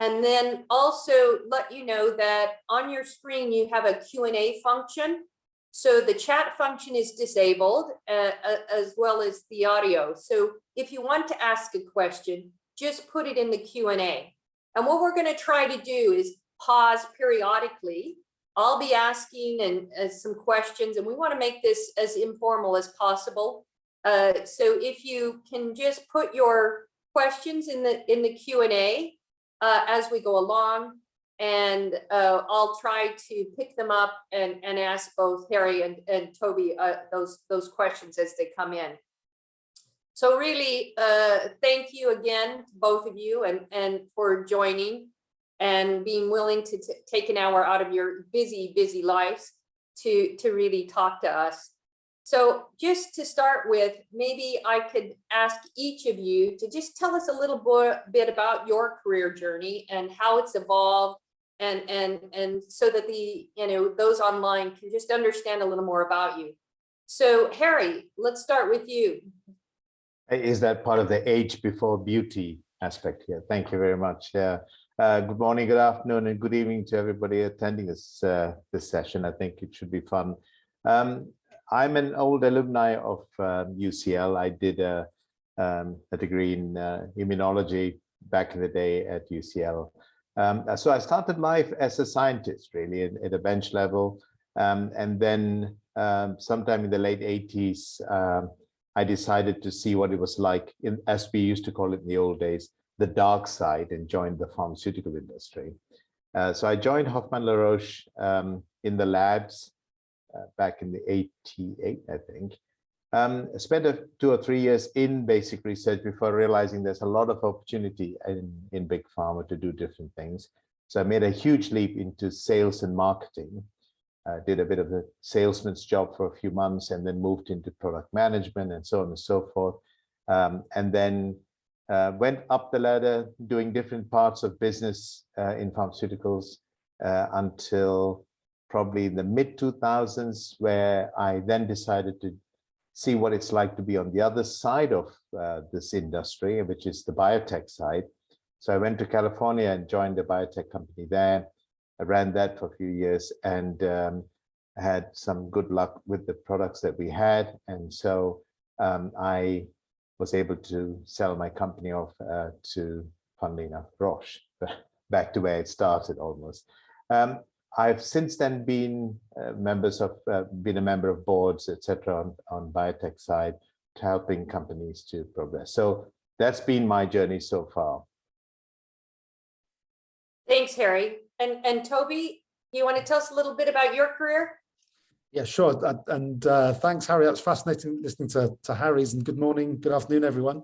And then also let you know that on your screen, you have a Q&A function. So the chat function is disabled as well as the audio. So if you want to ask a question, just put it in the Q&A. And what we're going to try to do is pause periodically. I'll be asking some questions, and we want to make this as informal as possible. So if you can just put your questions in the Q&A as we go along, and I'll try to pick them up and ask both Harry and Toby those questions as they come in. So really, thank you again, both of you, and for joining and being willing to take an hour out of your busy lives to really talk to us. So just to start with, maybe I could ask each of you to just tell us a little bit about your career journey and how it's evolved, and so that those online can just understand a little more about you. So Harry, let's start with you. Is that part of the age before beauty aspect here? Thank you very much. Yeah. Good morning, good afternoon, and good evening to everybody attending this session. I think it should be fun. I'm an old alumni of UCL. I did a degree in immunology back in the day at UCL. So I started life as a scientist, really, at a bench level. And then sometime in the late 80s, I decided to see what it was like, as we used to call it in the old days, the dark side, and joined the pharmaceutical industry. So I joined Hoffmann La Roche in the labs back in the 88, I think. I spent 2 or 3 years in basic research before realizing there's a lot of opportunity in big pharma to do different things. So I made a huge leap into sales and marketing. Did a bit of a salesman's job for a few months, and then moved into product management and so on and so forth. And then went up the ladder doing different parts of business in pharmaceuticals until probably the mid-2000s, where I then decided to see what it's like to be on the other side of this industry, which is the biotech side. So I went to California and joined a biotech company there. I ran that for a few years and had some good luck with the products that we had. And so I was able to sell my company off to, funnily enough, Roche, back to where it started almost. I've since then been a member of boards, etc., on biotech side, helping companies to progress. So that's been my journey so far. Thanks, Harry. And Toby, you want to tell us a little bit about your career? Yeah, sure. And thanks, Harry. That's fascinating listening to Harry's, and good morning, good afternoon, everyone.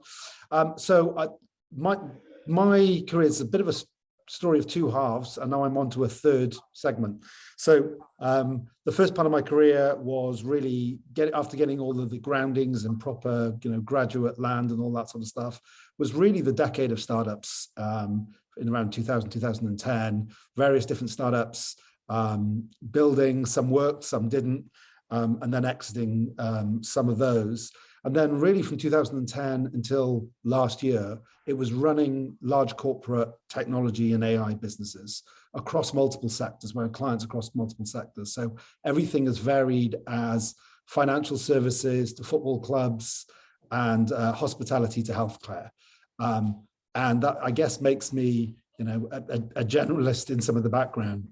My career is a bit of a story of two halves, and now I'm on to a third segment. So the first part of my career was really after getting all of the groundings and proper, graduate land and all that sort of stuff, was really the decade of startups in around 2000, 2010, various different startups, building, some worked, some didn't, and then exiting some of those. And then really from 2010 until last year, it was running large corporate technology and AI businesses across multiple sectors, where clients across multiple sectors. So everything as varied as financial services to football clubs and hospitality to healthcare. And that, I guess, makes me, a generalist in some of the background.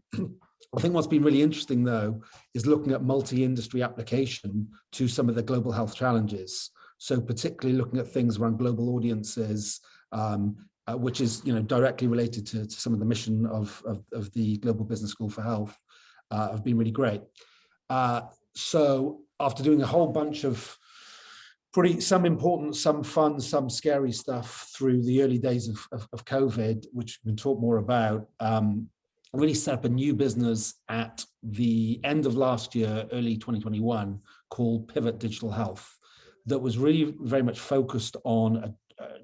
I think what's been really interesting, though, is looking at multi-industry application to some of the global health challenges. So particularly looking at things around global audiences, which is directly related to some of the mission of the Global Business School for Health, have been really great. So after doing a whole bunch of some important, some fun, some scary stuff through the early days of COVID, which we can talk more about, I really set up a new business at the end of last year, early 2021, called Pivot Digital Health, that was really very much focused on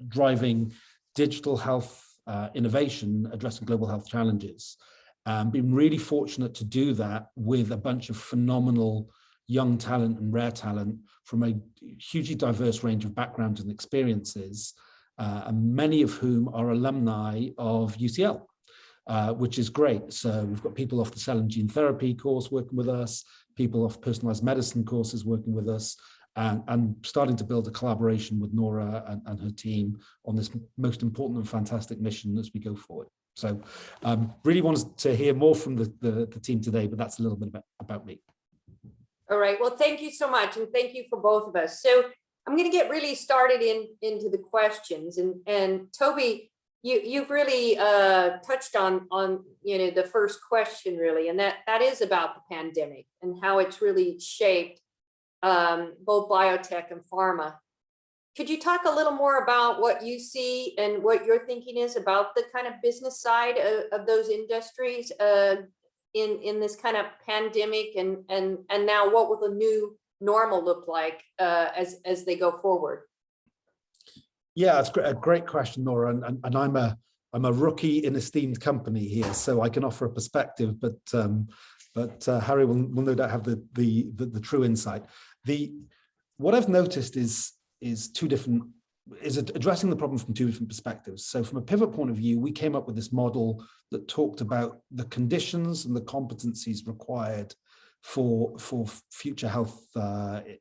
driving digital health innovation, addressing global health challenges. Been really fortunate to do that with a bunch of phenomenal young talent and rare talent from a hugely diverse range of backgrounds and experiences, and many of whom are alumni of UCL. which is great. So we've got people off the cell and gene therapy course working with us, people off personalized medicine courses working with us, and starting to build a collaboration with Nora and her team on this most important and fantastic mission as we go forward. So really wanted to hear more from the team today, but that's a little bit about me. All right, well, thank you so much, and thank you for both of us. So I'm going to get really started into the questions, and Toby, you've really touched on the first question really, and that is about the pandemic and how it's really shaped both biotech and pharma. Could you talk a little more about what you see and what your thinking is about the kind of business side of those industries in this kind of pandemic, and now what will the new normal look like as they go forward? Yeah, it's a great question, Nora, and I'm a rookie in esteemed company here, so I can offer a perspective, but Harry will no doubt have the true insight. What I've noticed is addressing the problem from two different perspectives. So from a pivot point of view, we came up with this model that talked about the conditions and the competencies required for future health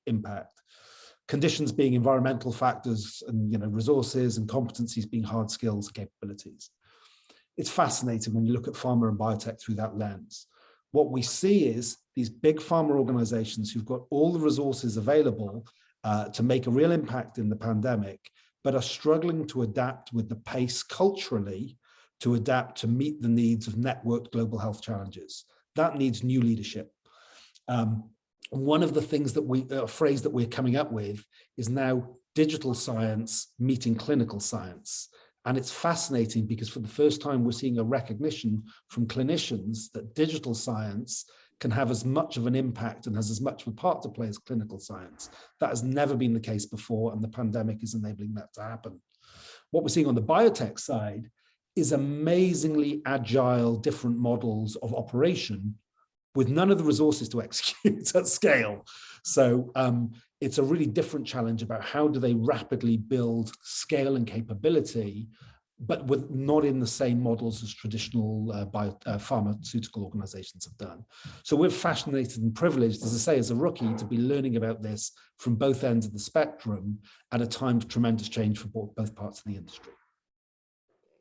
impact. Conditions being environmental factors and resources, and competencies being hard skills and capabilities. It's fascinating when you look at pharma and biotech through that lens. What we see is these big pharma organizations who've got all the resources available to make a real impact in the pandemic, but are struggling to adapt with the pace culturally to adapt to meet the needs of networked global health challenges. That needs new leadership. One of the things a phrase that we're coming up with is now digital science meeting clinical science. And it's fascinating because for the first time, we're seeing a recognition from clinicians that digital science can have as much of an impact and has as much of a part to play as clinical science. That has never been the case before, and the pandemic is enabling that to happen. What we're seeing on the biotech side is amazingly agile, different models of operation with none of the resources to execute at scale. So it's a really different challenge about how do they rapidly build scale and capability, but with not in the same models as traditional pharmaceutical organizations have done. So we're fascinated and privileged, as I say, as a rookie, to be learning about this from both ends of the spectrum at a time of tremendous change for both parts of the industry.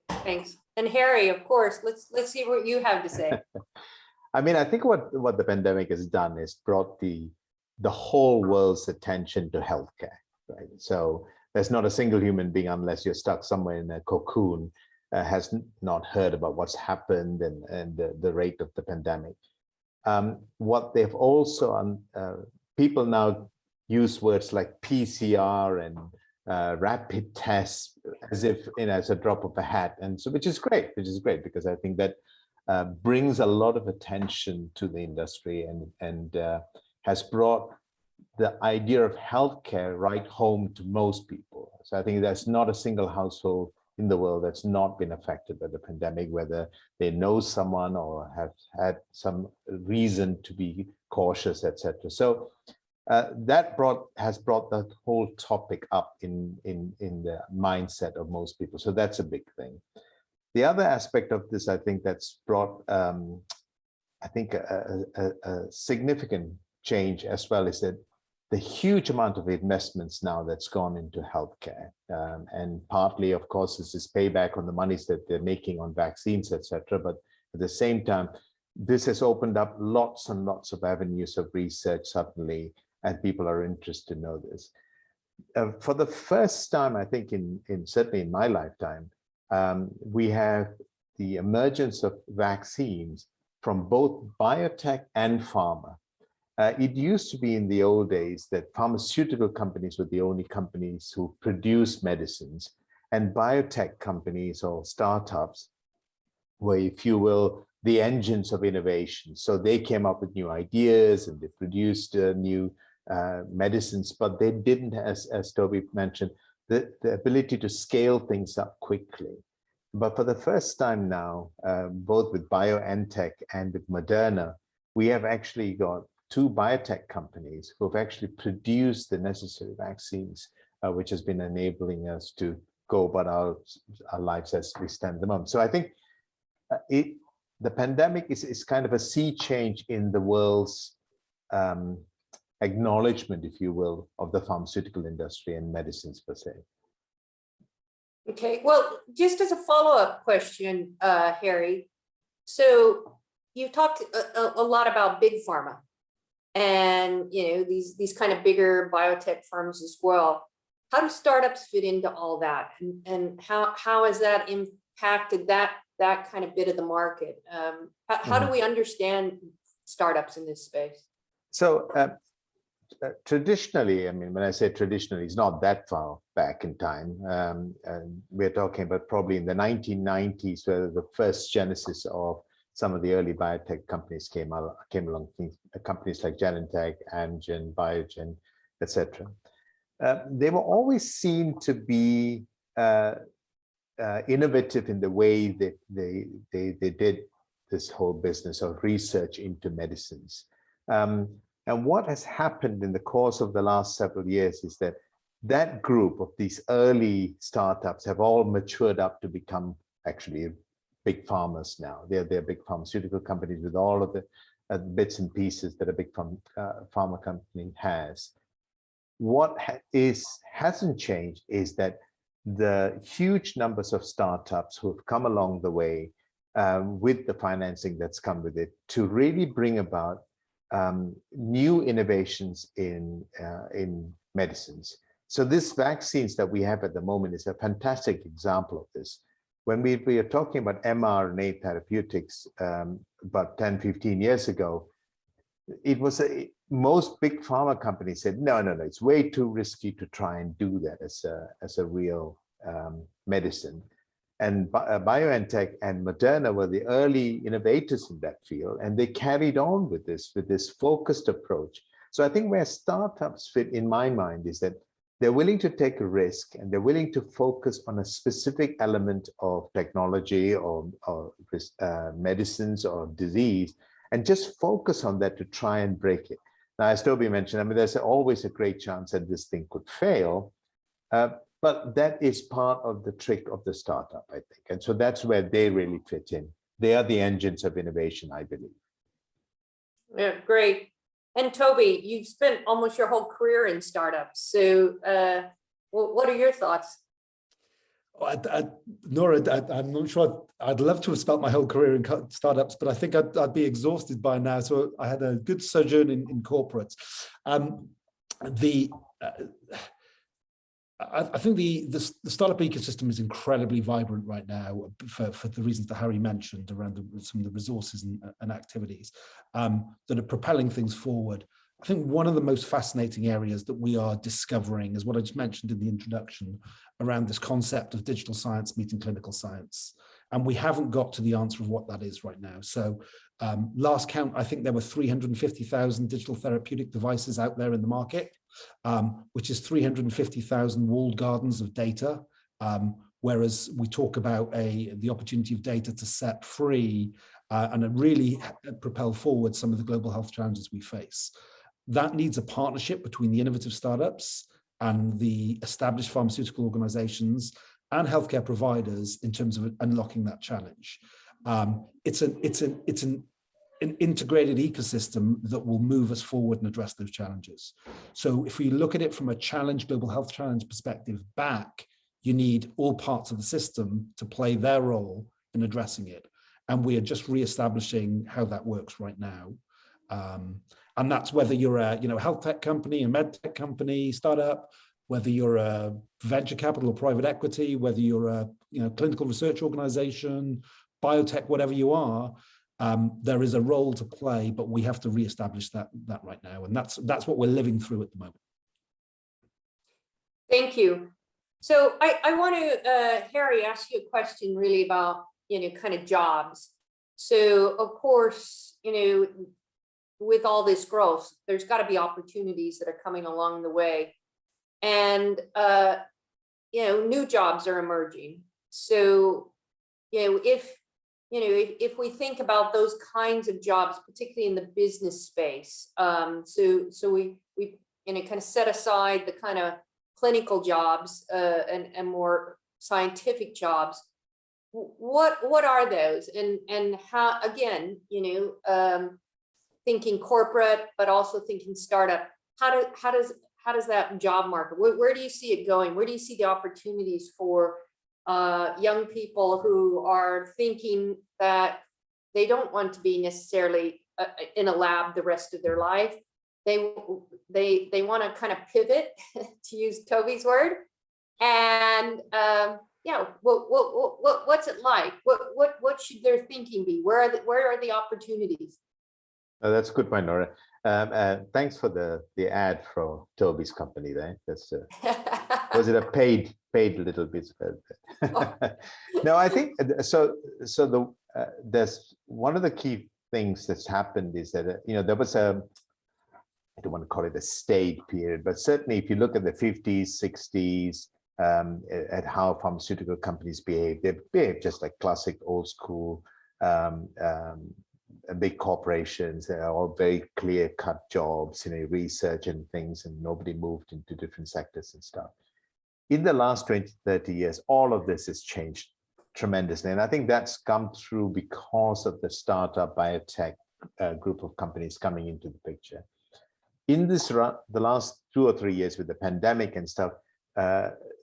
Thanks. And Harry, of course, let's see what you have to say. I mean, I think what the pandemic has done is brought the whole world's attention to healthcare, right? So there's not a single human being, unless you're stuck somewhere in a cocoon, has not heard about what's happened and the rate of the pandemic. What they've also, people now use words like PCR and rapid tests as if as a drop of a hat, and so which is great because I think that brings a lot of attention to the industry and has brought the idea of healthcare right home to most people. So I think there's not a single household in the world that's not been affected by the pandemic, whether they know someone or have had some reason to be cautious, etc. So that has brought the whole topic up in the mindset of most people. So that's a big thing. The other aspect of this, I think, that's brought, I think, a significant change as well is that the huge amount of investments now that's gone into healthcare, and partly, of course, this is payback on the monies that they're making on vaccines, etc. But at the same time, this has opened up lots and lots of avenues of research suddenly, and people are interested to know this. For the first time, I think, certainly in my lifetime, we have the emergence of vaccines from both biotech and pharma. It used to be in the old days that pharmaceutical companies were the only companies who produce medicines, and biotech companies or startups were, if you will, the engines of innovation. So they came up with new ideas and they produced new medicines, but they didn't, as Toby mentioned, the ability to scale things up quickly. But for the first time now, both with BioNTech and with Moderna, we have actually got two biotech companies who have actually produced the necessary vaccines, which has been enabling us to go about our lives as we stand them up. So I think the pandemic is kind of a sea change in the world's acknowledgement, if you will, of the pharmaceutical industry and medicines per se. Okay, well, just as a follow-up question, Harry, so you talked a lot about big pharma and, you know, these kind of bigger biotech firms as well. How do startups fit into all that, and how has that impacted that kind of bit of the market? How do we understand startups in this space? So traditionally, I mean, when I say traditionally, it's not that far back in time. And we're talking about probably in the 1990s, where the first genesis of some of the early biotech companies came along, companies like Genentech, Amgen, Biogen, etc. They were always seen to be innovative in the way that they did this whole business of research into medicines. And what has happened in the course of the last several years is that that group of these early startups have all matured up to become actually big pharmas now. They're big pharmaceutical companies with all of the bits and pieces that a big pharma company has. What hasn't changed is that the huge numbers of startups who have come along the way with the financing that's come with it to really bring about new innovations in medicines. So this vaccines that we have at the moment is a fantastic example of this. When we are talking about mRNA therapeutics about 10, 15 years ago, it was most big pharma companies said, no, it's way too risky to try and do that as a real medicine. And BioNTech and Moderna were the early innovators in that field, and they carried on with this focused approach. So I think where startups fit in my mind is that they're willing to take a risk and they're willing to focus on a specific element of technology or medicines or disease, and just focus on that to try and break it. Now, as Toby mentioned, I mean, there's always a great chance that this thing could fail. But that is part of the trick of the startup, I think. And so that's where they really fit in. They are the engines of innovation, I believe. Yeah, great. And Toby, you've spent almost your whole career in startups. So what are your thoughts? Nora, I'm not sure. I'd love to have spent my whole career in startups, but I think I'd be exhausted by now. So I had a good sojourn in corporates. I think the startup ecosystem is incredibly vibrant right now for the reasons that Harry mentioned around some of the resources and activities that are propelling things forward. I think one of the most fascinating areas that we are discovering is what I just mentioned in the introduction around this concept of digital science meeting clinical science. And we haven't got to the answer of what that is right now. So last count, I think there were 350,000 digital therapeutic devices out there in the market, which is 350,000 walled gardens of data. Whereas we talk about the opportunity of data to set free and really propel forward some of the global health challenges we face. That needs a partnership between the innovative startups and the established pharmaceutical organizations and healthcare providers in terms of unlocking that challenge. It's an integrated ecosystem that will move us forward and address those challenges. So if we look at it from a global health challenge perspective back, you need all parts of the system to play their role in addressing it. And we are just reestablishing how that works right now. And that's whether you're a health tech company, a med tech company, startup, whether you're a venture capital or private equity, whether you're a clinical research organization, biotech, whatever you are, there is a role to play, but we have to reestablish that right now. And that's what we're living through at the moment. Thank you. So I want to, Harry, ask you a question really about, kind of jobs. So of course, with all this growth, there's got to be opportunities that are coming along the way. And, new jobs are emerging. So, if we think about those kinds of jobs, particularly in the business space, so we kind of set aside the kind of clinical jobs and more scientific jobs. what are those, and how, again, thinking corporate, but also thinking startup, how does that job market, where do you see it going? Where do you see the opportunities for young people who are thinking that they don't want to be necessarily in a lab the rest of their life? They want to kind of pivot, to use Toby's word, and yeah, what's it like? What should their thinking be? Where are the opportunities? Oh, that's a good point, Nora. Thanks for the ad for Toby's company there. That's was it a paid little bit? No, I think so. So there's one of the key things that's happened is that there was I don't want to call it a staid period, but certainly if you look at the 50s, 60s, at how pharmaceutical companies behave, they behave just like classic old school big corporations. They're all very clear cut jobs, research and things, and nobody moved into different sectors and stuff. In the last 20, 30 years, all of this has changed tremendously. And I think that's come through because of the startup biotech group of companies coming into the picture. In the last 2 or 3 years with the pandemic and stuff,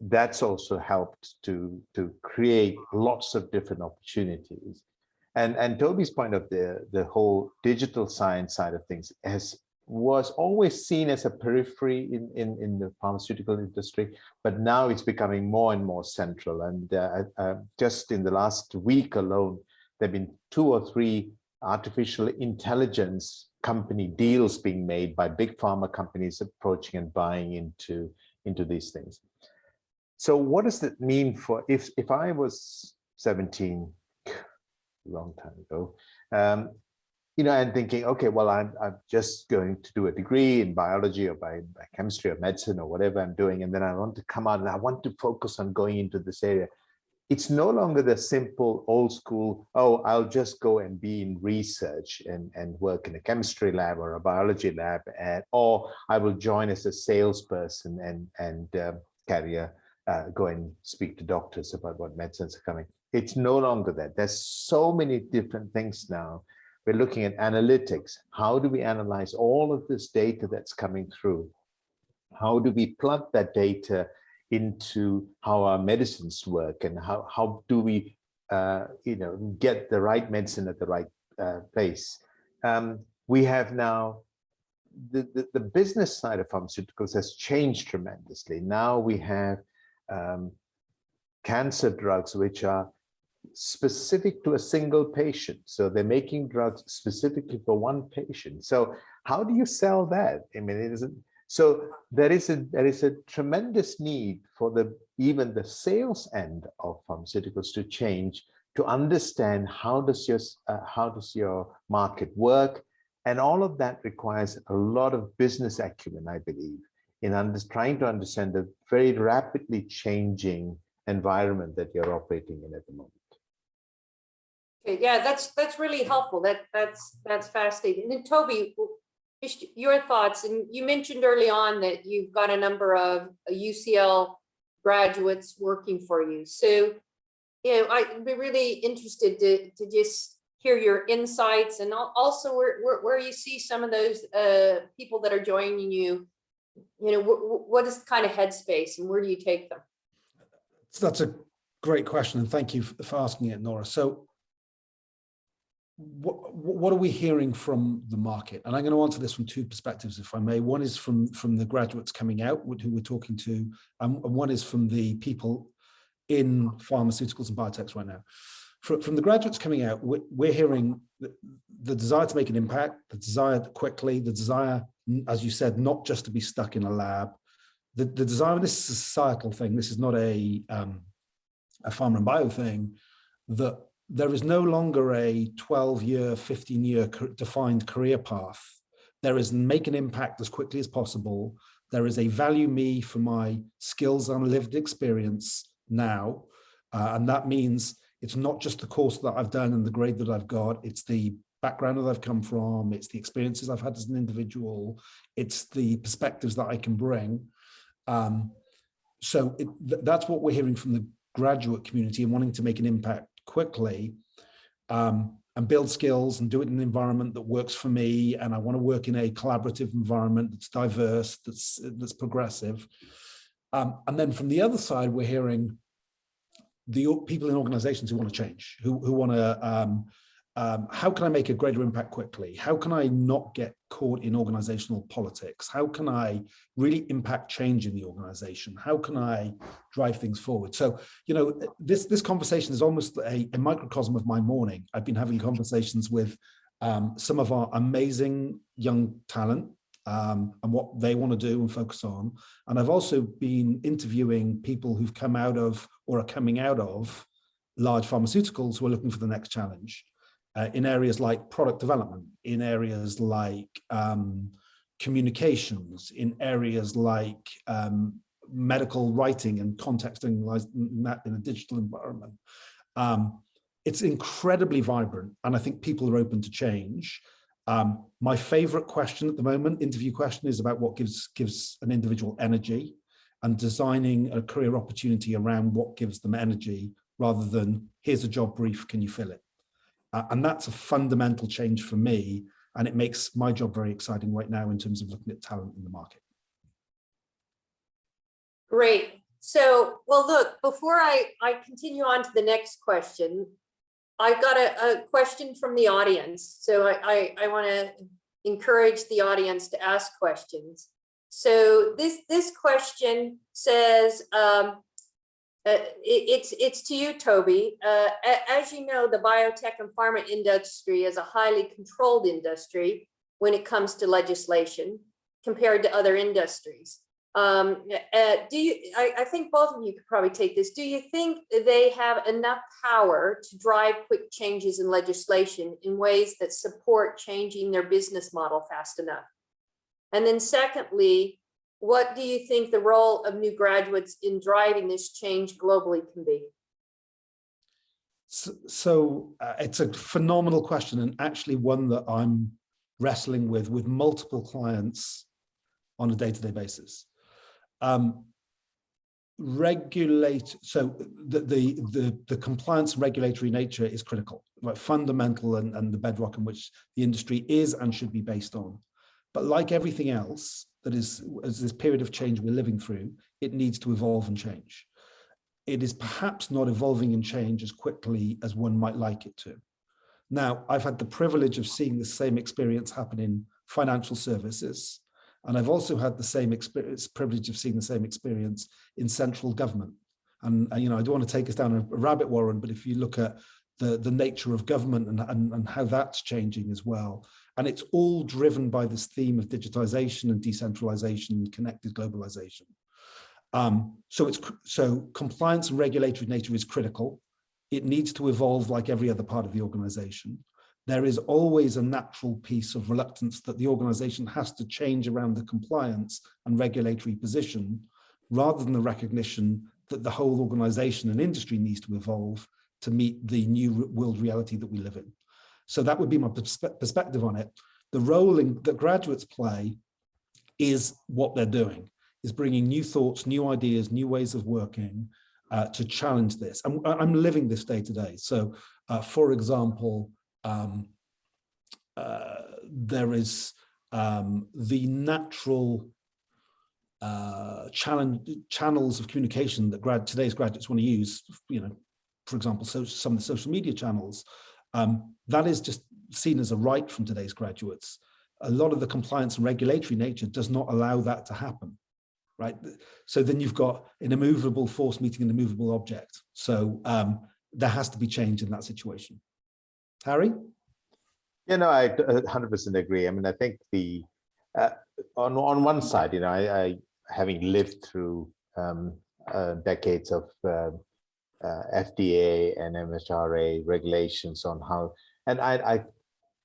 that's also helped to create lots of different opportunities. And Toby's point of the whole digital science side of things was always seen as a periphery in the pharmaceutical industry, but now it's becoming more and more central. And just in the last week alone, there have been 2 or 3 artificial intelligence company deals being made by big pharma companies approaching and buying into these things. So what does that mean for if I was 17, a long time ago, and thinking, okay, well, I'm just going to do a degree in biology or by chemistry or medicine or whatever I'm doing, and then I want to come out and I want to focus on going into this area. It's no longer the simple old school, oh, I'll just go and be in research and work in a chemistry lab or a biology lab, or I will join as a salesperson and go and speak to doctors about what medicines are coming. It's no longer that. There's so many different things now. We're looking at analytics. How do we analyze all of this data that's coming through? How do we plug that data into how our medicines work, and how do we get the right medicine at the right place? We have now the business side of pharmaceuticals has changed tremendously. Now we have cancer drugs which are specific to a single patient. So they're making drugs specifically for one patient. So how do you sell that? I mean, it isn't. So there is a tremendous need for even the sales end of pharmaceuticals to change, to understand how does your market work, and all of that requires a lot of business acumen, I believe, in trying to understand the very rapidly changing environment that you're operating in at the moment. Okay, yeah, that's really helpful. That's fascinating. And then Toby, just your thoughts. And you mentioned early on that you've got a number of UCL graduates working for you. So, I'd be really interested to just hear your insights, and also where you see some of those people that are joining you. What is kind of Headspace, and where do you take them? So that's a great question, and thank you for asking it, Nora. So what are we hearing from the market? And I'm going to answer this from 2 perspectives, if I may. One is from the graduates coming out, who we're talking to, and one is from the people in pharmaceuticals and biotechs right now. From the graduates coming out, we're hearing the desire to make an impact, the desire quickly, the desire, as you said, not just to be stuck in a lab, the desire, and this is a societal thing, this is not a pharma and bio thing, that there is no longer a 12-year, 15-year defined career path. There is make an impact as quickly as possible. There is a value me for my skills and lived experience now. And that means it's not just the course that I've done and the grade that I've got, it's the background that I've come from, it's the experiences I've had as an individual, it's the perspectives that I can bring. So that's what we're hearing from the graduate community, and wanting to make an impact quickly and build skills and do it in an environment that works for me. And I want to work in a collaborative environment that's diverse, that's progressive. And then from the other side, we're hearing the people in organizations who want to change, who want to, how can I make a greater impact quickly? How can I not get caught in organizational politics? How can I really impact change in the organization? How can I drive things forward? So, you know, this conversation is almost a microcosm of my morning. I've been having conversations with some of our amazing young talent and what they want to do and focus on. And I've also been interviewing people who've come out of or are coming out of large pharmaceuticals who are looking for the next challenge. In areas like product development, in areas like communications, in areas like medical writing and contexting that in a digital environment. It's incredibly vibrant, and I think people are open to change. My favorite question at the moment, interview question, is about what gives an individual energy, and designing a career opportunity around what gives them energy, rather than here's a job brief, can you fill it? And that's a fundamental change for me, and it makes my job very exciting right now in terms of looking at talent in the market. Great. So, well, look, before I continue on to the next question, I've got a question from the audience. So I want to encourage the audience to ask questions. So this question says, it's to you, Toby. As you know, the biotech and pharma industry is a highly controlled industry when it comes to legislation compared to other industries. I think both of you could probably take this. Do you think they have enough power to drive quick changes in legislation in ways that support changing their business model fast enough? And then secondly, what do you think the role of new graduates in driving this change globally can be? So it's a phenomenal question, and actually one that I'm wrestling with multiple clients on a day-to-day basis. So the compliance and regulatory nature is critical, right? Fundamental, and the bedrock in which the industry is and should be based on. But like everything else that is, as this period of change we're living through, it needs to evolve and change. It is perhaps not evolving and change as quickly as one might like it to. Now, I've had the privilege of seeing the same experience happen in financial services, and I've also had the same privilege of seeing the same experience in central government. And you know, I don't want to take us down a rabbit warren, but if you look at the nature of government and how that's changing as well, and it's all driven by this theme of digitization and decentralization and connected globalization. So compliance and regulatory nature is critical. It needs to evolve like every other part of the organization. There is always a natural piece of reluctance that the organization has to change around the compliance and regulatory position, rather than the recognition that the whole organization and industry needs to evolve to meet the new world reality that we live in. So that would be my perspective on it. The role that graduates play is what they're doing, is bringing new thoughts, new ideas, new ways of working to challenge this. And I'm living this day to day. So for example, there is the natural channels of communication that today's graduates want to use, you know, for example, so some of the social media channels, that is just seen as a right from today's graduates. A lot of the compliance and regulatory nature does not allow that to happen, right? So then you've got an immovable force meeting an immovable object. So there has to be change in that situation. Harry? You know, I 100% agree. I mean, I think on one side, you know, I having lived through decades of FDA and MHRA regulations on how, and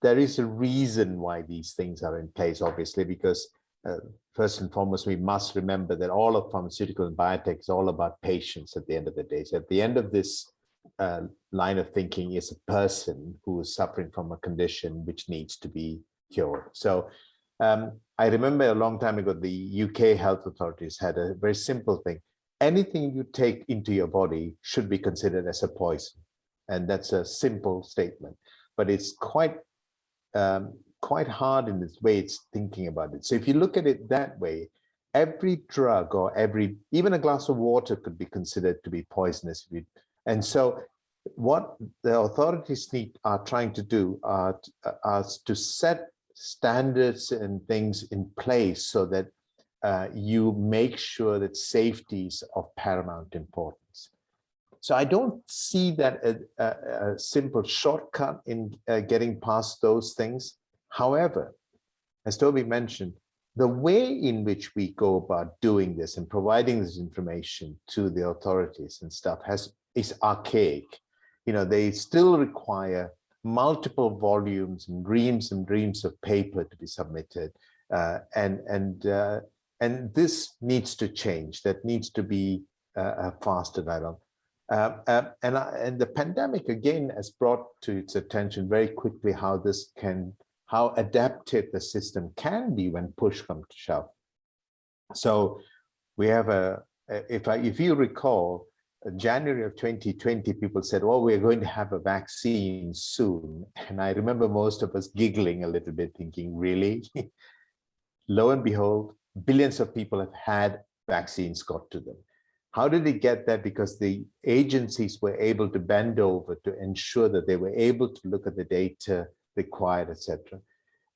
there is a reason why these things are in place, obviously, because first and foremost, we must remember that all of pharmaceutical and biotech is all about patients at the end of the day. So at the end of this line of thinking is a person who is suffering from a condition which needs to be cured. So I remember a long time ago, the UK health authorities had a very simple thing. Anything you take into your body should be considered as a poison. And that's a simple statement, but it's quite hard in this way it's thinking about it. So if you look at it that way, every drug or even a glass of water could be considered to be poisonous. And so what the authorities are trying to do are to set standards and things in place so that you make sure that safety is of paramount importance. So I don't see that a simple shortcut in getting past those things. However, as Toby mentioned, the way in which we go about doing this and providing this information to the authorities and stuff is archaic. They still require multiple volumes and dreams of paper to be submitted, and this needs to change. That needs to be a faster dialogue. And the pandemic again has brought to its attention very quickly how adaptive the system can be when push comes to shove. So we have if you recall, January of 2020, people said, "Oh, we're going to have a vaccine soon." And I remember most of us giggling a little bit, thinking, really? Lo and behold, billions of people have had vaccines got to them. How did it get there? Because the agencies were able to bend over to ensure that they were able to look at the data required, etc.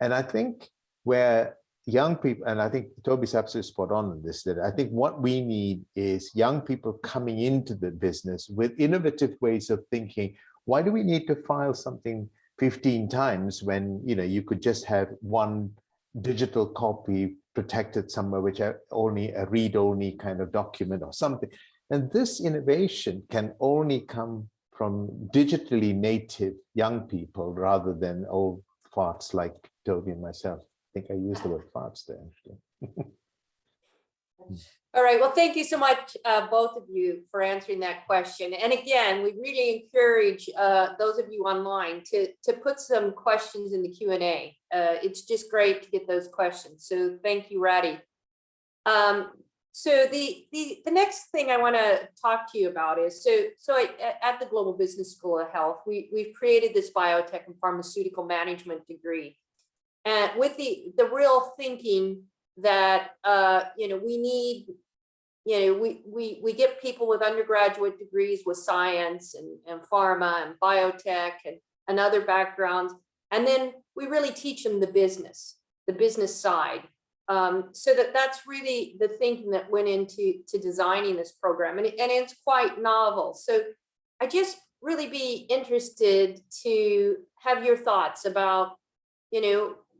And I think where young people, and I think Toby's absolutely spot on this, that I think what we need is young people coming into the business with innovative ways of thinking. Why do we need to file something 15 times when you could just have one digital copy protected somewhere, which are only a read-only kind of document or something? And this innovation can only come from digitally native young people rather than old farts like Toby and myself. I think I used the word farts there, actually. All right, well, thank you so much, both of you, for answering that question. And again, we really encourage those of you online to put some questions in the Q&A. It's just great to get those questions. So thank you, Radi. So the next thing I want to talk to you about is, at the Global Business School of Health, we've created this Biotech and Pharmaceutical Management degree. And with the real thinking that we need, we get people with undergraduate degrees with science and pharma and biotech and other backgrounds, and then we really teach them the business side. So that's really the thinking that went into designing this program, and it's quite novel. So I just really be interested to have your thoughts about,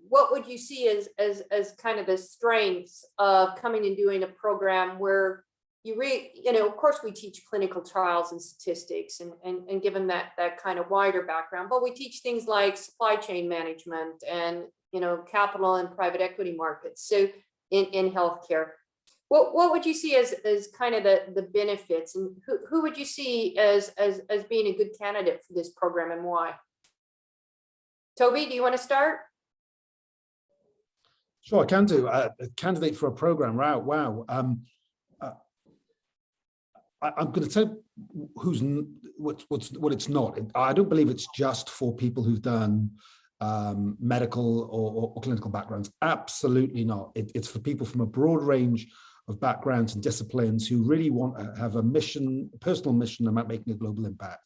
what would you see as kind of the strengths of coming and doing a program where of course we teach clinical trials and statistics and given that kind of wider background, but we teach things like supply chain management and, capital and private equity markets. So in healthcare, what would you see as kind of the benefits, and who would you see as being a good candidate for this program and why? Toby, do you want to start? Sure, I can do. A candidate for a program. Wow. I'm going to tell what it's not. I don't believe it's just for people who've done medical or clinical backgrounds. Absolutely not. It's for people from a broad range of backgrounds and disciplines who really want to have a personal mission about making a global impact.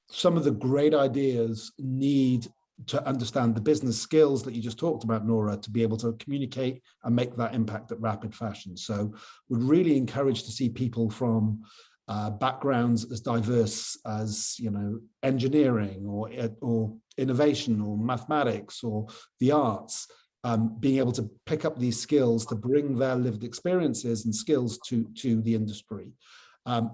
Some of the great ideas need to understand the business skills that you just talked about, Nora, to be able to communicate and make that impact at rapid fashion. So would really encourage to see people from backgrounds as diverse as, engineering or innovation or mathematics or the arts, being able to pick up these skills to bring their lived experiences and skills to the industry,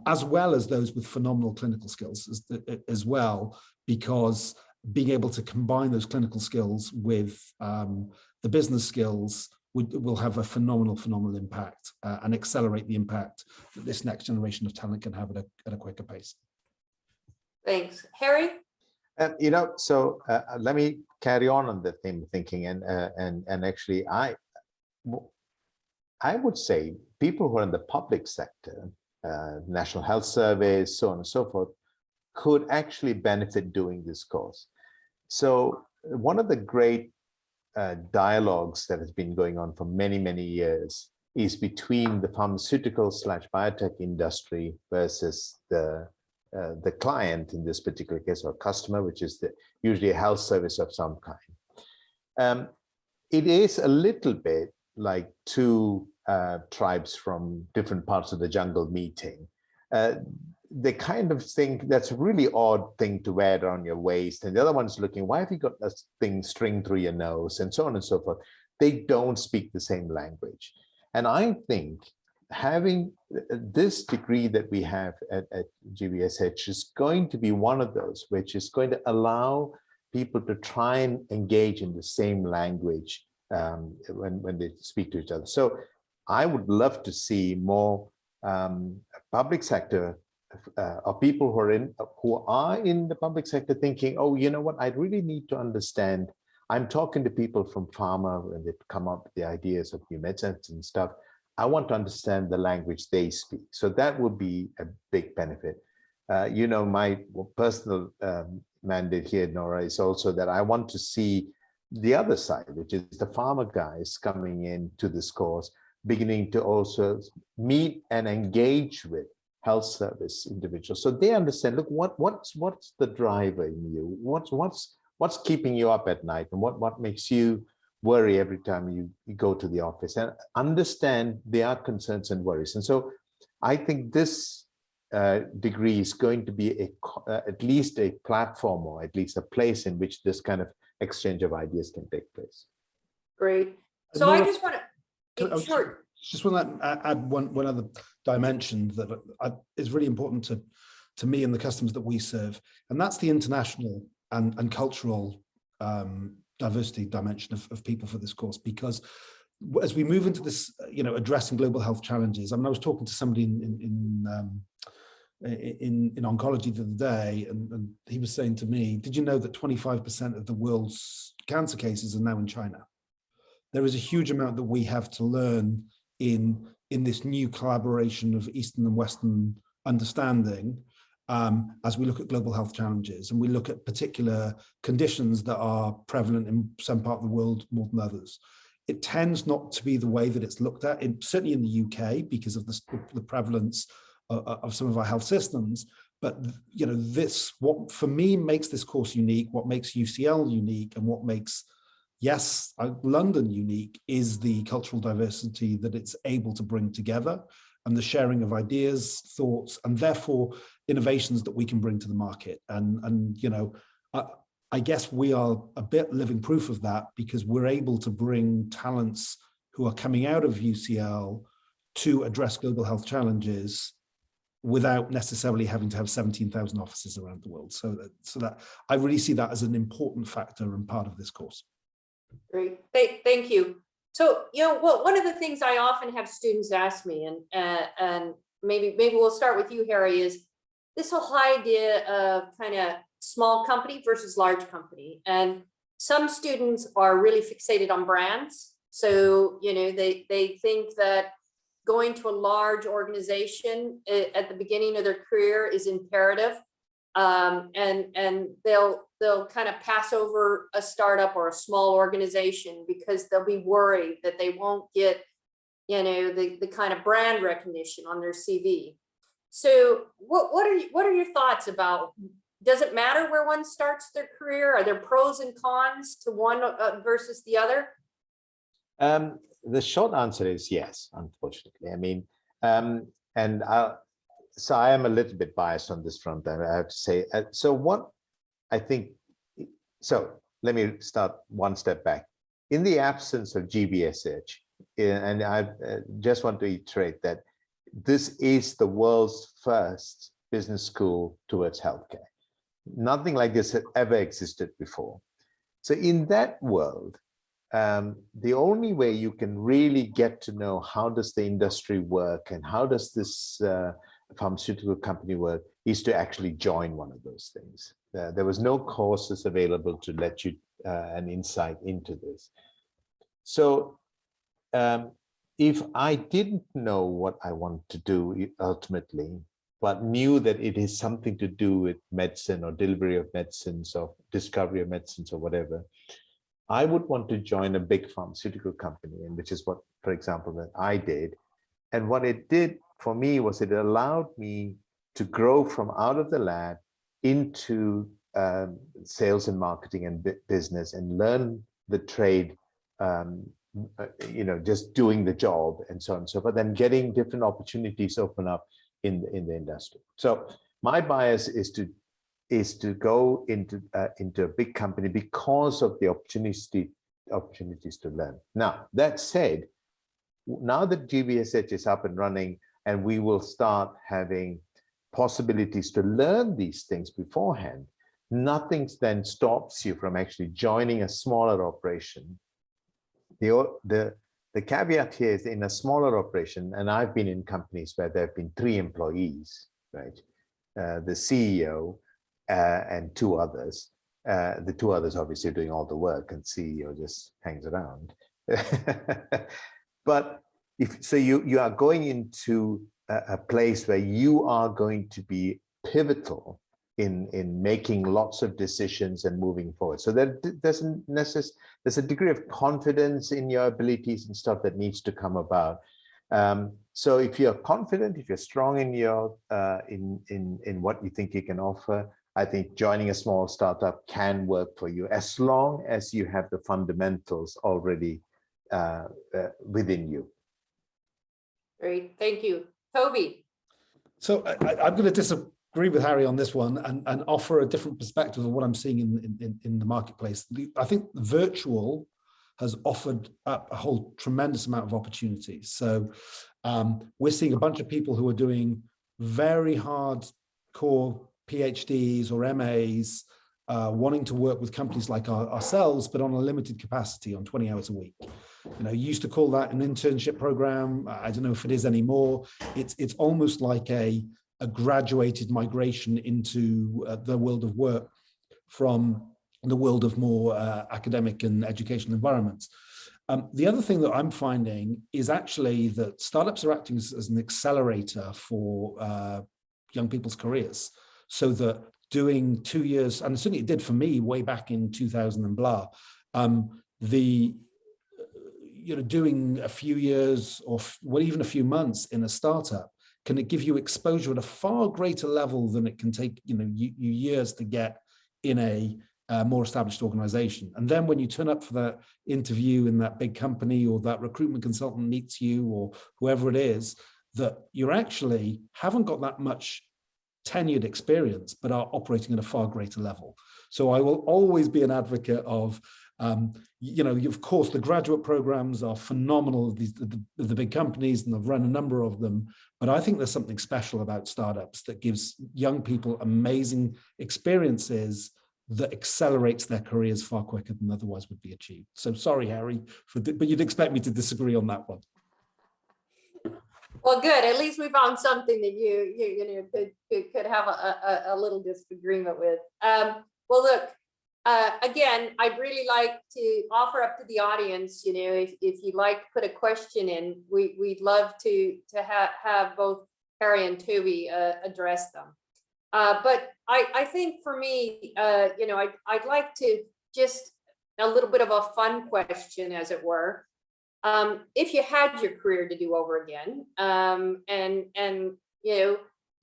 as well as those with phenomenal clinical skills as well, because being able to combine those clinical skills with the business skills will have a phenomenal impact and accelerate the impact that this next generation of talent can have at a quicker pace. Thanks. Harry? So let me carry on the theme thinking, and actually I would say people who are in the public sector, National Health Service, so on and so forth, could actually benefit doing this course. So one of the great dialogues that has been going on for many, many years is between the pharmaceutical / biotech industry versus the client in this particular case, or customer, which is usually a health service of some kind. It is a little bit like two tribes from different parts of the jungle meeting. They kind of think that's a really odd thing to wear around your waist, and the other one's looking, why have you got this thing string through your nose, and so on and so forth. They don't speak the same language. And I think having this degree that we have at GBSH is going to be one of those which is going to allow people to try and engage in the same language when they speak to each other. So I would love to see more public sector or people who are in the public sector thinking, oh, you know what, I really need to understand. I'm talking to people from pharma when they come up with the ideas of new medicines and stuff. I want to understand the language they speak. So that would be a big benefit. You know, my personal mandate here, Nora, is also that I want to see the other side, which is the pharma guys coming into this course, beginning to also meet and engage with health service individuals. So they understand, look, what's the driver in you? What's keeping you up at night, and what makes you worry every time you go to the office, and understand their concerns and worries. And so I think this degree is going to be at least a platform, or at least a place in which this kind of exchange of ideas can take place. Great. So Nora, I just want to, sure. Just want to add one other dimension that is really important to me and the customers that we serve, and that's the international and cultural diversity dimension of people for this course. Because as we move into this, you know, addressing global health challenges, I mean, I was talking to somebody in oncology the other day, and he was saying to me, did you know that 25% of the world's cancer cases are now in China? There is a huge amount that we have to learn in this new collaboration of Eastern and Western understanding as we look at global health challenges, and we look at particular conditions that are prevalent in some part of the world more than others. It tends not to be the way that it's looked at, certainly in the UK, because of the prevalence of some of our health systems. But you know, what for me makes this course unique, what makes UCL unique, and what makes London unique is the cultural diversity that it's able to bring together, and the sharing of ideas, thoughts, and therefore innovations that we can bring to the market. And you know, I guess we are a bit living proof of that, because we're able to bring talents who are coming out of UCL to address global health challenges without necessarily having to have 17,000 offices around the world. So that I really see that as an important factor and part of this course. Great, thank you. So, you know, well, one of the things I often have students ask me, and maybe we'll start with you, Harry, is this whole idea of kind of small company versus large company. And some students are really fixated on brands. So, you know, they think that going to a large organization at the beginning of their career is imperative. And they'll kind of pass over a startup or a small organization because they'll be worried that they won't get, you know, the kind of brand recognition on their CV. So what are your thoughts about, does it matter where one starts their career? Are there pros and cons to one versus the other? The short answer is yes, unfortunately. I mean, so I am a little bit biased on this front, I have to say. So what I think, so let me start one step back. In the absence of GBSH, and I just want to iterate that this is the world's first business school towards healthcare. Nothing like this had ever existed before. So in that world, the only way you can really get to know how does the industry work and how does this pharmaceutical company work is to actually join one of those things. There was no courses available to let you an insight into this. So if I didn't know what I want to do ultimately, but knew that it is something to do with medicine or delivery of medicines or discovery of medicines or whatever, I would want to join a big pharmaceutical company, and which is what, for example, that I did. And what it did for me was it allowed me to grow from out of the lab into sales and marketing and business, and learn the trade, just doing the job and so on and so forth, then getting different opportunities open up in the industry. So my bias is to go into a big company because of the opportunities to learn. Now, that said, now that GBSH is up and running, and we will start having possibilities to learn these things beforehand, nothing then stops you from actually joining a smaller operation. The caveat here is, in a smaller operation, and I've been in companies where there have been 3 employees, right? The CEO and 2 others. The 2 others obviously doing all the work, and CEO just hangs around. But so you are going into a place where you are going to be pivotal in making lots of decisions and moving forward. So there's a degree of confidence in your abilities and stuff that needs to come about. So if you're confident, if you're strong in your in what you think you can offer, I think joining a small startup can work for you, as long as you have the fundamentals already within you. Great, thank you. Toby. So I'm going to disagree with Harry on this one, and offer a different perspective of what I'm seeing in the marketplace. I think virtual has offered up a whole tremendous amount of opportunities. So we're seeing a bunch of people who are doing very hardcore PhDs or MAs, wanting to work with companies like ourselves, but on a limited capacity, on 20 hours a week. You used to call that an internship program. I don't know if it is anymore. It's almost like a graduated migration into the world of work from the world of more academic and educational environments. The other thing that I'm finding is actually that startups are acting as an accelerator for young people's careers, so that doing 2 years, and certainly it did for me way back in 2000 and blah, doing a few years or even a few months in a startup, can it give you exposure at a far greater level than it can take you years to get in a more established organization. And then when you turn up for that interview in that big company, or that recruitment consultant meets you, or whoever it is, that you actually haven't got that much tenured experience, but are operating at a far greater level. So I will always be an advocate of, of course, the graduate programs are phenomenal, the big companies, and I've run a number of them, but I think there's something special about startups that gives young people amazing experiences that accelerates their careers far quicker than otherwise would be achieved. So sorry, Harry, but you'd expect me to disagree on that one. Well, good. At least we found something that you could have a little disagreement with. Well, look, again, I'd really like to offer up to the audience, if you'd like to put a question in, we'd love to have both Harry and Toby address them. But I think for me, I'd like to just a little bit of a fun question, as it were. If you had your career to do over again, and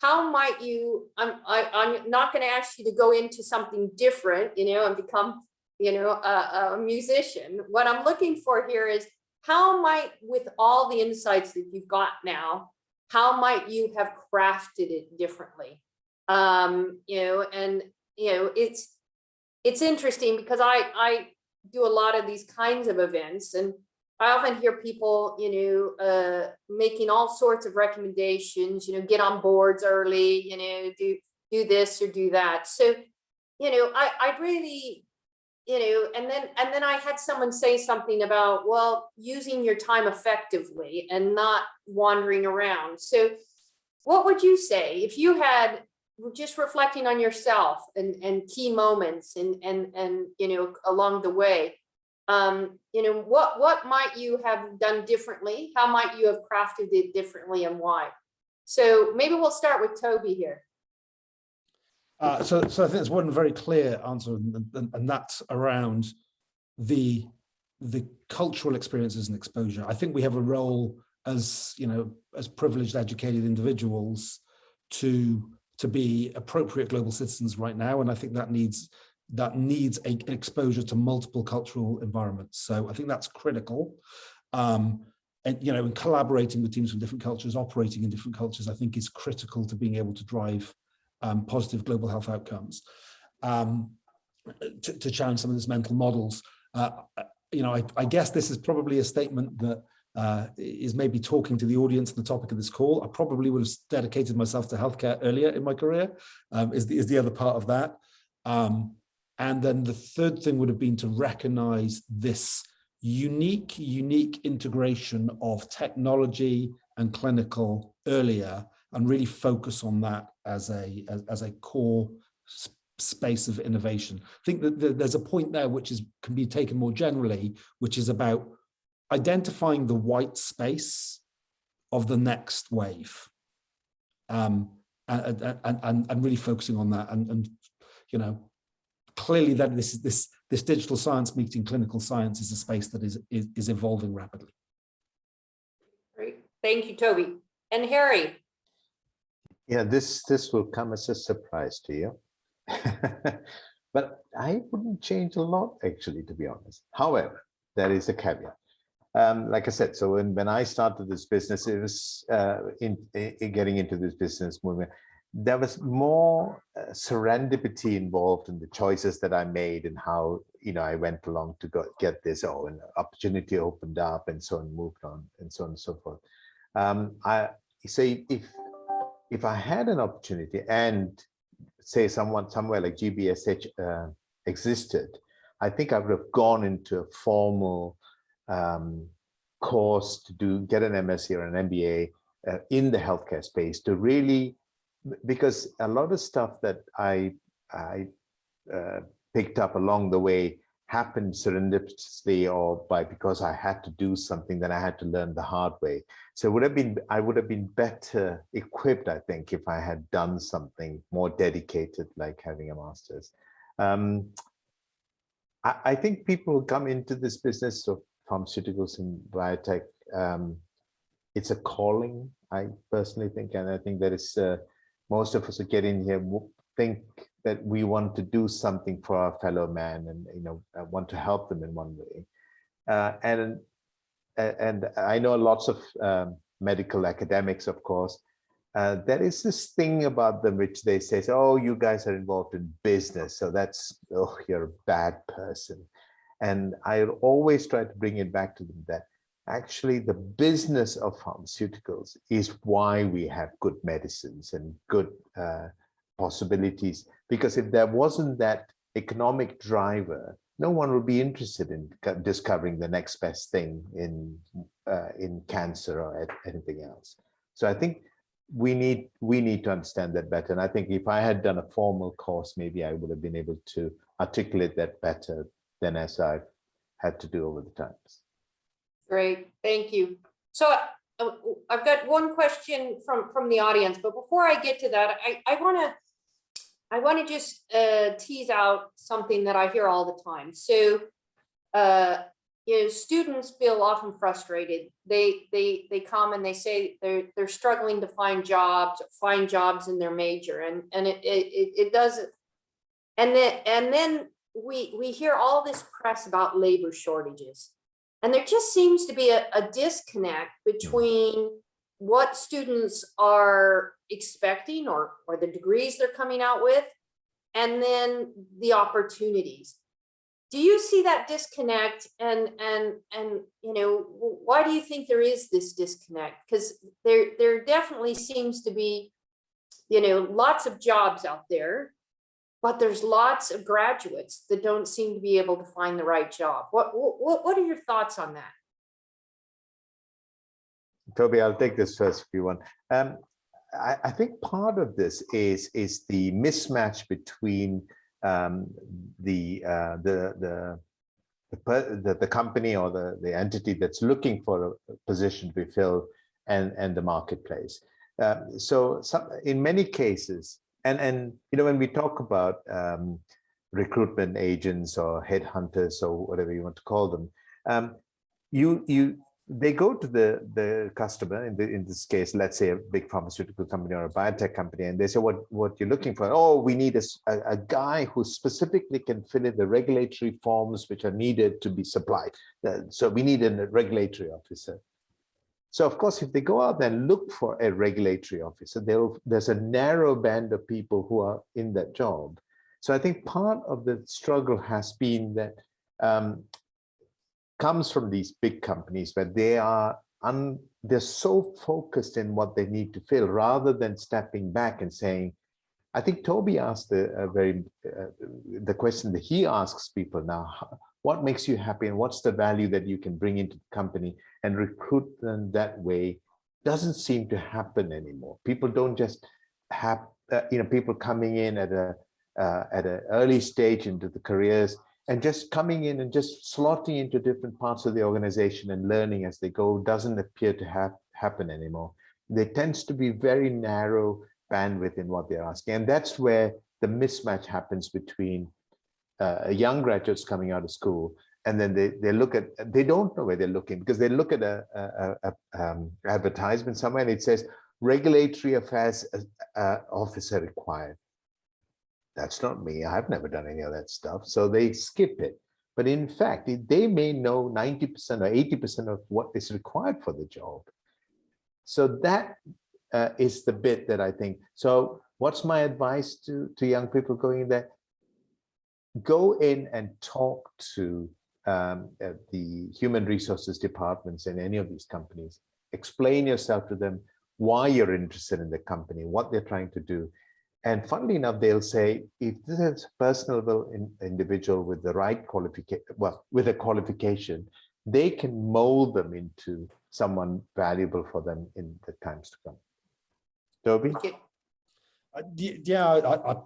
how might you? I'm not going to ask you to go into something different, and become, a musician. What I'm looking for here is, how might, with all the insights that you've got now, how might you have crafted it differently? It's interesting because I do a lot of these kinds of events, and I often hear people, making all sorts of recommendations, get on boards early, do this or do that. So, I really, and then I had someone say something about, well, using your time effectively and not wandering around. So what would you say if you had, just reflecting on yourself and key moments and along the way, what might you have done differently? How might you have crafted it differently, and why? So maybe we'll start with Toby here. So I think there's one very clear answer, and that's around the cultural experiences and exposure. I think we have a role as, you know, as privileged, educated individuals to be appropriate global citizens right now, and I think that needs an exposure to multiple cultural environments. So I think that's critical. And, you know, in collaborating with teams from different cultures, operating in different cultures, I think is critical to being able to drive positive global health outcomes, to challenge some of these mental models. You know, I guess this is probably a statement that is maybe talking to the audience and the topic of this call. I probably would have dedicated myself to healthcare earlier in my career, is the other part of that. And then the third thing would have been to recognize this unique integration of technology and clinical earlier, and really focus on that as a core space of innovation. I think that there's a point there which can be taken more generally, which is about identifying the white space of the next wave, and really focusing on that. And you know, clearly that this digital science meeting clinical science is a space that is evolving rapidly. Great, thank you, Toby. And Harry. Yeah, this will come as a surprise to you. But I wouldn't change a lot, actually, to be honest. However, there is a caveat. Like I said, so when I started this business, it was in getting into this business movement, there was more serendipity involved in the choices that I made and how, you know, I went along to get this, an opportunity opened up and so on, moved on, and so on and so forth. I say if I had an opportunity and say somewhere like GBSH existed, I think I would have gone into a formal course to get an MSc or an MBA in the healthcare space, to really, because a lot of stuff that I picked up along the way happened serendipitously, or because I had to do something that I had to learn the hard way. So I would have been better equipped, I think, if I had done something more dedicated, like having a master's. I think people who come into this business of pharmaceuticals and biotech, it's a calling, I personally think, and I think that is most of us who get in here think that we want to do something for our fellow man, and, you know, want to help them in one way. And I know lots of medical academics, of course. There is this thing about them which they say, oh, you guys are involved in business, so that's, oh, you're a bad person. And I always try to bring it back to them that actually the business of pharmaceuticals is why we have good medicines and good possibilities. Because if there wasn't that economic driver, no one would be interested in discovering the next best thing in cancer or anything else. So I think we need to understand that better. And I think if I had done a formal course, maybe I would have been able to articulate that better than as I've had to do over the times. Great, thank you. So I've got one question from the audience, but before I get to that, I want to just tease out something that I hear all the time. So you know, students feel often frustrated. They come and they say they're struggling to find jobs in their major, and it doesn't. And then we hear all this press about labor shortages, and there just seems to be a disconnect between what students are expecting or the degrees they're coming out with, and then the opportunities. Do you see that disconnect? And you know, why do you think there is this disconnect? Because there definitely seems to be, you know, lots of jobs out there, but there's lots of graduates that don't seem to be able to find the right job. What are your thoughts on that? Toby, I'll take this first if you want. I think part of this is the mismatch between the company or the entity that's looking for a position to be filled and the marketplace. In many cases, and when we talk about recruitment agents or headhunters or whatever you want to call them, they go to the customer, in this case, let's say a big pharmaceutical company or a biotech company, and they say, what you're looking for? Oh, we need a guy who specifically can fill in the regulatory forms which are needed to be supplied. So we need a regulatory officer. So of course, if they go out there and look for a regulatory officer, there's a narrow band of people who are in that job. So I think part of the struggle has been that comes from these big companies where they're so focused in what they need to fill rather than stepping back and saying, I think Toby asked the question that he asks people now, what makes you happy and what's the value that you can bring into the company, and recruit them that way doesn't seem to happen anymore. People don't just have, people coming in at an early stage into the careers and just coming in and just slotting into different parts of the organization and learning as they go doesn't appear to happen anymore. There tends to be very narrow bandwidth in what they're asking. And that's where the mismatch happens between young graduates coming out of school, and then they don't know where they're looking, because they look at a advertisement somewhere and it says regulatory affairs officer required. That's not me. I've never done any of that stuff. So they skip it. But in fact, they may know 90% or 80% of what is required for the job. So that is the bit that I think. So what's my advice to young people going in there? Go in and talk to the human resources departments in any of these companies. Explain yourself to them why you're interested in the company, what they're trying to do. And funnily enough, they'll say, if this is a personable individual with the right qualification, with a qualification, they can mold them into someone valuable for them in the times to come. Toby? Yeah, I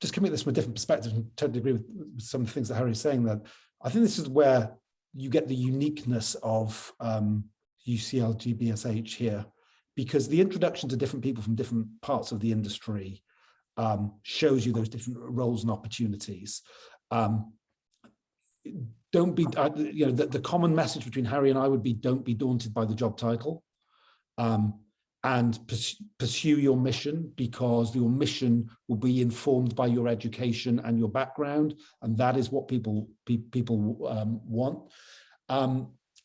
just coming at this from a different perspective and totally agree with some of the things that Harry's saying, that I think this is where you get the uniqueness of UCL GBSH here, because the introduction to different people from different parts of the industry shows you those different roles and opportunities. Don't be, the common message between Harry and I would be, don't be daunted by the job title, and pursue your mission, because your mission will be informed by your education and your background, and that is what people want.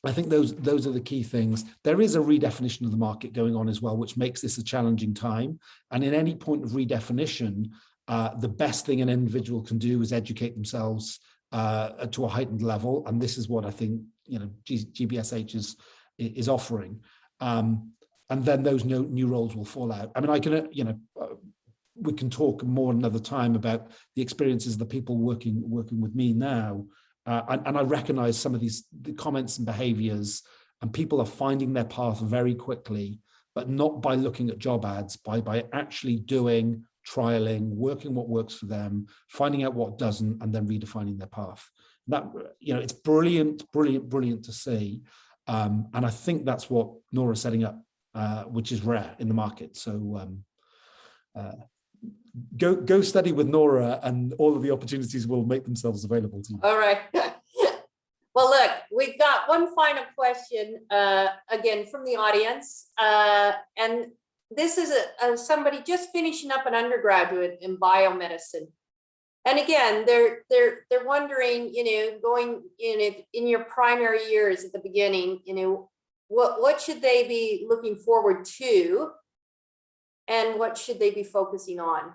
I think those are the key things. There is a redefinition of the market going on as well, which makes this a challenging time. And in any point of redefinition, the best thing an individual can do is educate themselves to a heightened level. And this is what I think GBSH is offering. And then those new roles will fall out. I mean, I can, we can talk more another time about the experiences of the people working with me now. And I recognize some of the comments and behaviors, and people are finding their path very quickly, but not by looking at job ads, by actually doing, trialing, working what works for them, finding out what doesn't, and then redefining their path. That, it's brilliant to see. And I think that's what Nora's setting up, which is rare in the market. So go study with Nora, and all of the opportunities will make themselves available to you. All right. Well, look, we've got one final question, again, from the audience. And this is somebody just finishing up an undergraduate in biomedicine. And again, they're wondering, going in your primary years at the beginning, what should they be looking forward to, and what should they be focusing on?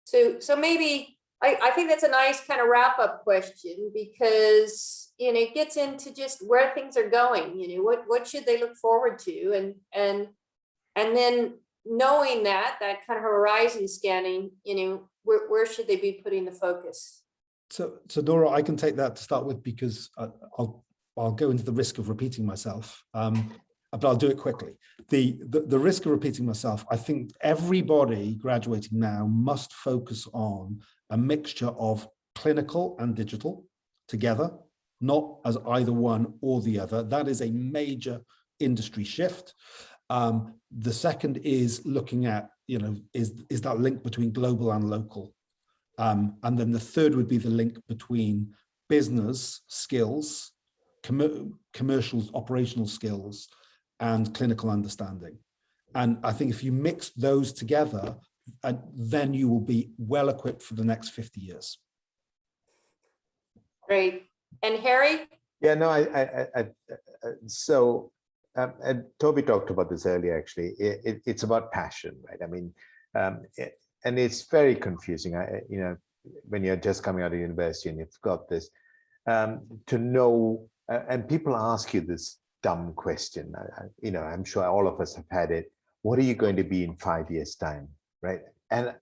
So maybe I think that's a nice kind of wrap-up question, because it gets into just where things are going. What should they look forward to, and then knowing that kind of horizon scanning, where should they be putting the focus? So Nora, I can take that to start with, because I'll go into the risk of repeating myself, but I'll do it quickly. The risk of repeating myself, I think everybody graduating now must focus on a mixture of clinical and digital together, not as either one or the other. That is a major industry shift. The second is looking at, is that link between global and local. And then the third would be the link between business skills, commercial operational skills, and clinical understanding. And I think if you mix those together, then you will be well equipped for the next 50 years. Great. And Harry? Yeah, no, and Toby talked about this earlier, actually. It's about passion, right? I mean, and it's very confusing. When you're just coming out of university and you've got this, to know, and people ask you this dumb question. I'm sure all of us have had it. What are you going to be in 5 years' time, right? And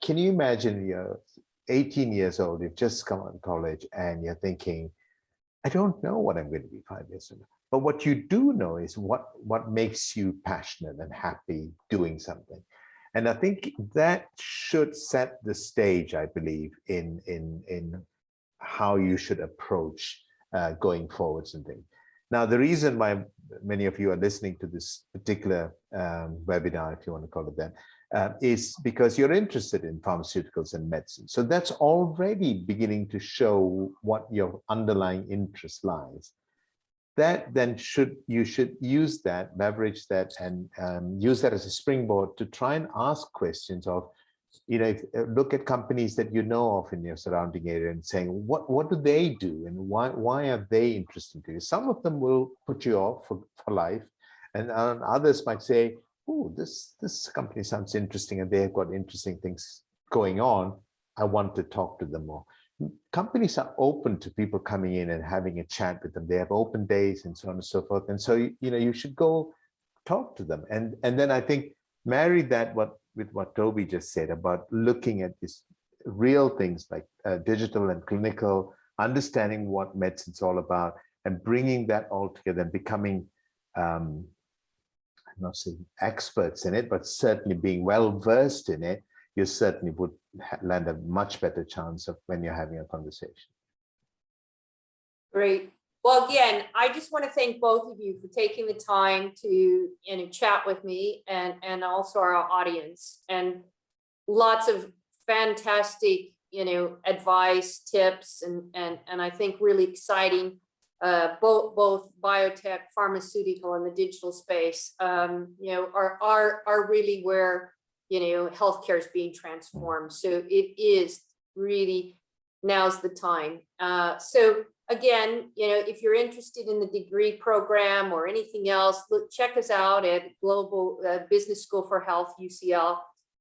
can you imagine you're 18 years old, you've just come out of college, and you're thinking, I don't know what I'm going to be 5 years from now. But what you do know is what makes you passionate and happy doing something. And I think that should set the stage, I believe, in how you should approach going forwards and things. Now, the reason why many of you are listening to this particular webinar, if you want to call it that, is because you're interested in pharmaceuticals and medicine. So that's already beginning to show what your underlying interest lies. That then you should use that, leverage that, and use that as a springboard to try and ask questions of, look at companies that you know of in your surrounding area and saying, what do they do and why are they interesting to you? Some of them will put you off for life, and others might say, oh, this company sounds interesting and they've got interesting things going on. I want to talk to them more. Companies are open to people coming in and having a chat with them. They have open days and so on and so forth. And so, you should go talk to them. And then I think marry that with what Toby just said about looking at these real things like digital and clinical, understanding what medicine's all about, and bringing that all together and becoming, I'm not saying experts in it, but certainly being well versed in it, you certainly would land a much better chance of when you're having a conversation. Great. Well, again, I just want to thank both of you for taking the time to chat with me and also our audience, and lots of fantastic advice, tips, and I think really exciting both biotech, pharmaceutical, and the digital space are really where healthcare is being transformed. So it is really, now's the time. So again, if you're interested in the degree program or anything else, check us out at Global Business School for Health, UCL.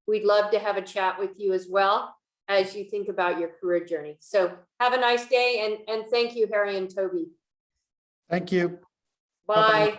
We'd love to have a chat with you as well as you think about your career journey. So have a nice day, and thank you, Harry and Toby. Thank you. Bye. Bye-bye.